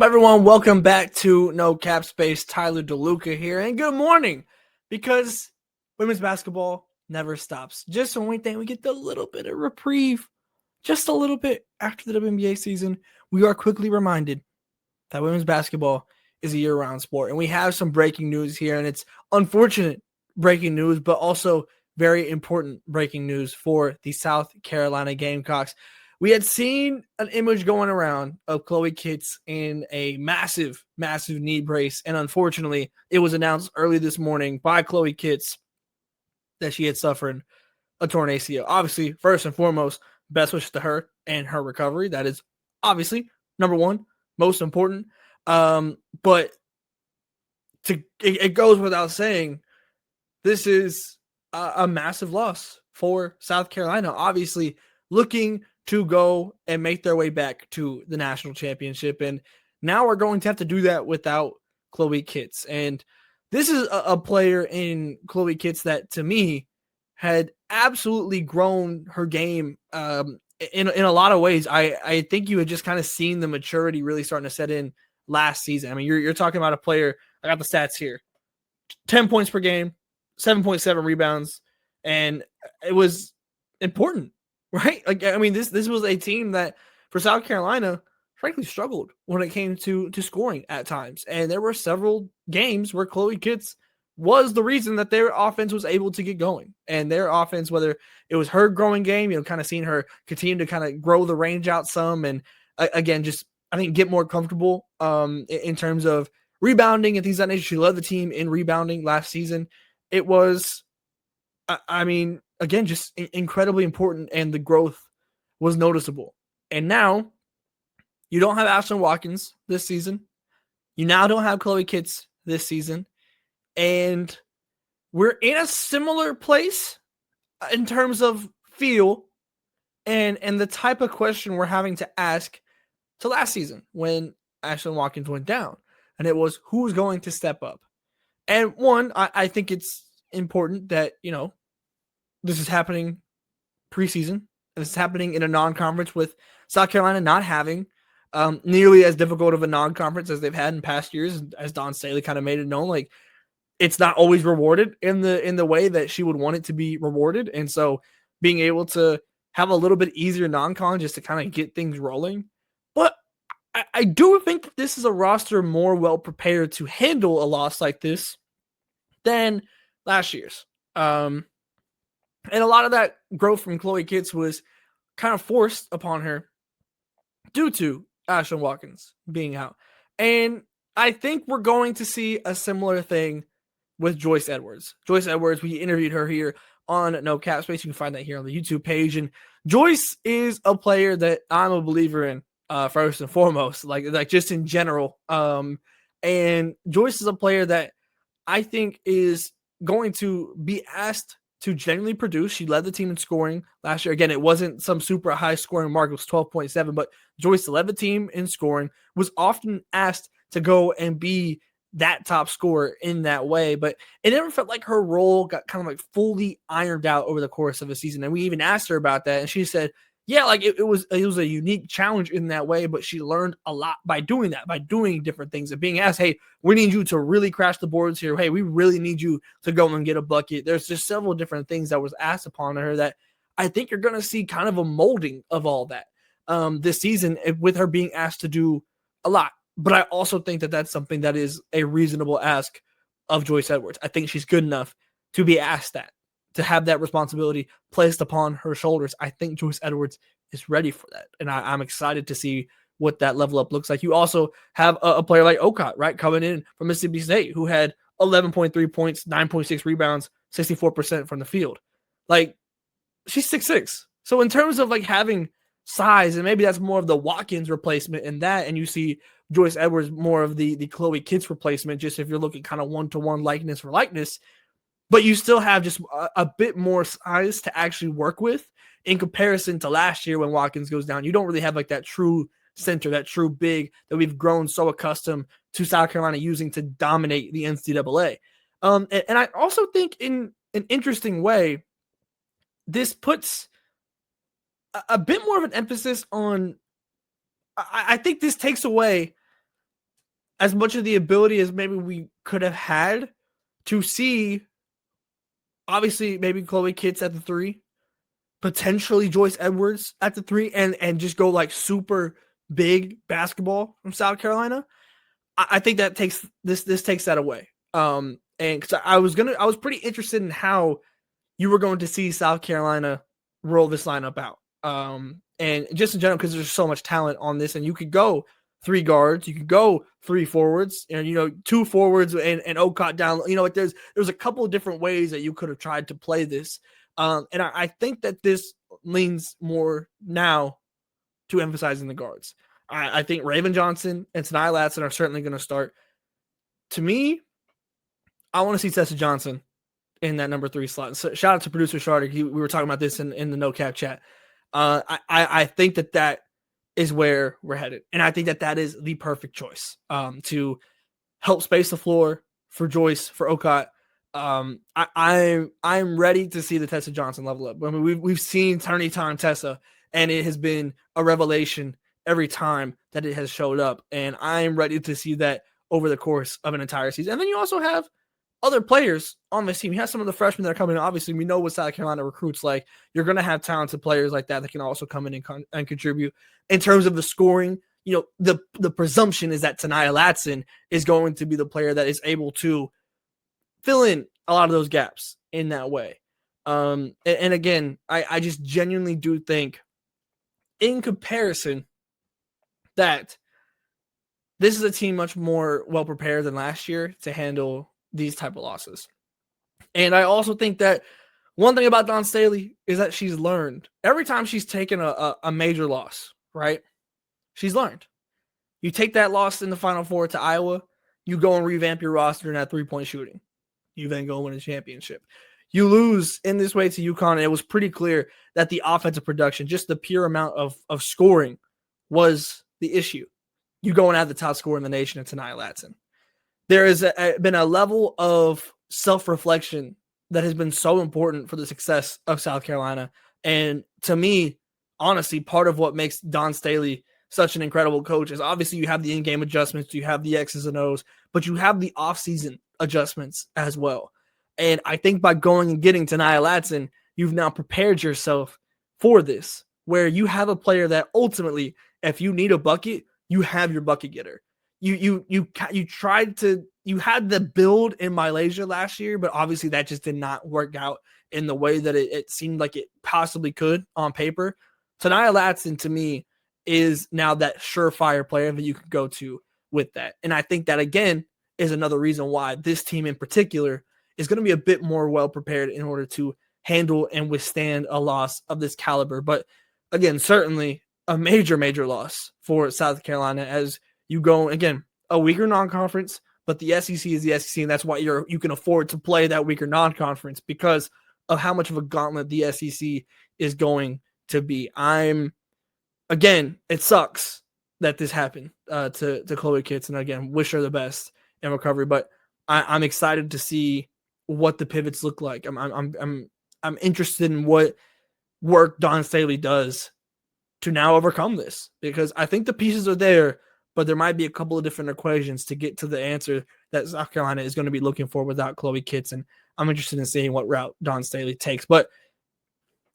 up, everyone? Welcome back to No Cap Space. Tyler DeLuca here, and good morning, because women's basketball never stops. Just when we think we get a little bit of reprieve, just a little bit after the WNBA season, we are quickly reminded that women's basketball is a year-round sport, and we have some breaking news here, and it's unfortunate breaking news, but also very important breaking news for the South Carolina Gamecocks. We had seen an image going around of Chloe Kitts in a massive, massive knee brace. And unfortunately, it was announced early this morning by Chloe Kitts that she had suffered a torn ACL. Obviously, first and foremost, best wishes to her and her recovery. That is obviously number one, most important. But it goes without saying, this is a massive loss for South Carolina. Obviously, looking to go and make their way back to the national championship. And now we're going to have to do that without Chloe Kitts. And this is a player in Chloe Kitts that, to me, had absolutely grown her game in a lot of ways. I think you had just kind of seen the maturity really starting to set in last season. I mean, you're talking about a player, I got the stats here, 10 points per game, 7.7 rebounds, and it was important. Right? Like, I mean, this was a team that, for South Carolina, frankly struggled when it came to scoring at times. And there were several games where Chloe Kitts was the reason that their offense was able to get going. And their offense, whether it was her growing game, kind of seeing her continue to kind of grow the range out some. And again, just, I think, get more comfortable in terms of rebounding and things like that nature. She led the team in rebounding last season. It was, I mean, again, just incredibly important, and the growth was noticeable. And now you don't have Ashlyn Watkins this season. You now don't have Chloe Kitts this season. And we're in a similar place in terms of feel and the type of question we're having to ask to last season when Ashlyn Watkins went down. And it was, who's going to step up? And one, I think it's important that, this is happening preseason, and this is happening in a non-conference with South Carolina not having nearly as difficult of a non-conference as they've had in past years. As Don Staley kind of made it known, like, it's not always rewarded in the way that she would want it to be rewarded. And so being able to have a little bit easier non-con just to kind of get things rolling. But I do think that this is a roster more well prepared to handle a loss like this than last year's. And a lot of that growth from Chloe Kitts was kind of forced upon her due to Ashlyn Watkins being out. And I think we're going to see a similar thing with Joyce Edwards. Joyce Edwards, we interviewed her here on No Cap Space. You can find that here on the YouTube page. And Joyce is a player that I'm a believer in, first and foremost, like just in general. And Joyce is a player that I think is going to be asked to genuinely produce. She led the team in scoring last year. Again, it wasn't some super high scoring mark. It was 12.7, but Joyce led the team in scoring, was often asked to go and be that top scorer in that way, but it never felt like her role got kind of like fully ironed out over the course of a season. And we even asked her about that, and she said, yeah, like it was a unique challenge in that way, but she learned a lot by doing that, by doing different things and being asked, hey, we need you to really crash the boards here. Hey, we really need you to go and get a bucket. There's just several different things that was asked upon her that I think you're going to see kind of a molding of all that this season, with her being asked to do a lot. But I also think that that's something that is a reasonable ask of Joyce Edwards. I think she's good enough to be asked that, to have that responsibility placed upon her shoulders. I think Joyce Edwards is ready for that. And I'm excited to see what that level up looks like. You also have a player like Okot, right, coming in from Mississippi State, who had 11.3 points, 9.6 rebounds, 64% from the field. Like, she's 6'6". So in terms of like having size, and maybe that's more of the Watkins replacement in that, and you see Joyce Edwards more of the Chloe Kitts replacement, just if you're looking kind of one-to-one likeness for likeness, but you still have just a bit more size to actually work with in comparison to last year when Watkins goes down. You don't really have like that true center, that true big that we've grown so accustomed to South Carolina using to dominate the NCAA. And I also think in an interesting way, this puts a bit more of an emphasis on, I think this takes away as much of the ability as maybe we could have had to see, obviously, maybe Chloe Kitts at the 3, potentially Joyce Edwards at the 3, and just go like super big basketball from South Carolina. I think that takes this takes that away. And because I was pretty interested in how you were going to see South Carolina roll this lineup out. And just in general, because there's so much talent on this, and you could go 3 guards, you could go 3 forwards, and 2 forwards and Ocott down. There's a couple of different ways that you could have tried to play this. And I think that this leans more now to emphasizing the guards. I think Raven Johnson and Tanai Latson are certainly going to start. To me, I want to see Tessa Johnson in that number 3 slot. So shout out to producer Shardik. We were talking about this in the no cap chat. I think that is where we're headed. And I think that is the perfect choice to help space the floor for Joyce, for Ocott. I'm ready to see the Tessa Johnson level up. I mean, we've seen Tourney Time Tessa, and it has been a revelation every time that it has showed up. And I'm ready to see that over the course of an entire season. And then you also have other players on this team. You have some of the freshmen that are coming in. Obviously, we know what South Carolina recruits like. You're going to have talented players like that can also come in and contribute. In terms of the scoring, the presumption is that Tanai Latson is going to be the player that is able to fill in a lot of those gaps in that way. And again, I just genuinely do think, in comparison, that this is a team much more well prepared than last year to handle these type of losses. And I also think that one thing about Dawn Staley is that she's learned. Every time she's taken a major loss, right? She's learned. You take that loss in the Final Four to Iowa, you go and revamp your roster in that 3-point shooting. You then go win a championship. You lose in this way to UConn, and it was pretty clear that the offensive production, just the pure amount of scoring, was the issue. You go and have the top scorer in the nation, it's Tanai Latson. There has been a level of self-reflection that has been so important for the success of South Carolina. And to me, honestly, part of what makes Dawn Staley such an incredible coach is obviously you have the in-game adjustments, you have the X's and O's, but you have the off-season adjustments as well. And I think by going and getting Tanai Latson, you've now prepared yourself for this, where you have a player that ultimately, if you need a bucket, you have your bucket getter. You had the build in Malaysia last year, but obviously that just did not work out in the way that it seemed like it possibly could on paper. Tanai Latson, to me, is now that surefire player that you could go to with that. And I think that, again, is another reason why this team in particular is going to be a bit more well-prepared in order to handle and withstand a loss of this caliber. But again, certainly a major, major loss for South Carolina as you go, again, a weaker non-conference, but the SEC is the SEC, and that's why you can afford to play that weaker non-conference because of how much of a gauntlet the SEC is going to be. Again, it sucks that this happened to Chloe Kitts, and again, wish her the best in recovery. But I'm excited to see what the pivots look like. I'm interested in what work Dawn Staley does to now overcome this, because I think the pieces are there, but there might be a couple of different equations to get to the answer that South Carolina is going to be looking for without Chloe Kitts, and I'm interested in seeing what route Dawn Staley takes. But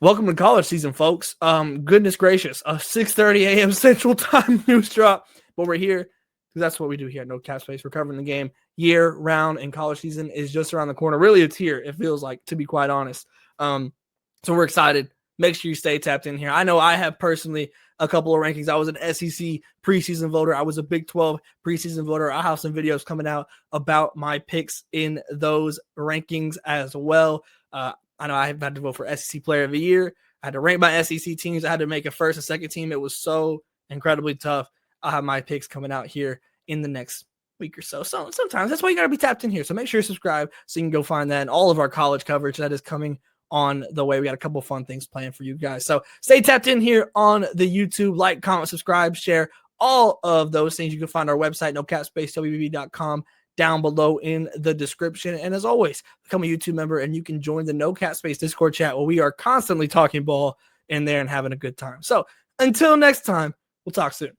welcome to college season, folks. Goodness gracious, a 6:30 a.m. Central Time news drop, but we're here because that's what we do here at No Cap Space. We're covering the game year round, and college season is just around the corner. Really, it's here. It feels like, to be quite honest. So we're excited. Make sure you stay tapped in here. I know I have personally a couple of rankings. I was an SEC preseason voter. I was a Big 12 preseason voter. I have some videos coming out about my picks in those rankings as well. I know I have had to vote for SEC Player of the Year. I had to rank my SEC teams. I had to make a first and second team. It was so incredibly tough. I'll have my picks coming out here in the next week or so. So sometimes that's why you got to be tapped in here. So make sure you subscribe so you can go find that and all of our college coverage that is coming on the way. We got a couple fun things planned for you guys. So stay tapped in here on the YouTube. Like, comment, subscribe, share, all of those things. You can find our website, nocapspacewbb.com, down below in the description. And as always, become a YouTube member and you can join the No Cap Space Discord chat where we are constantly talking ball in there and having a good time. So until next time, we'll talk soon.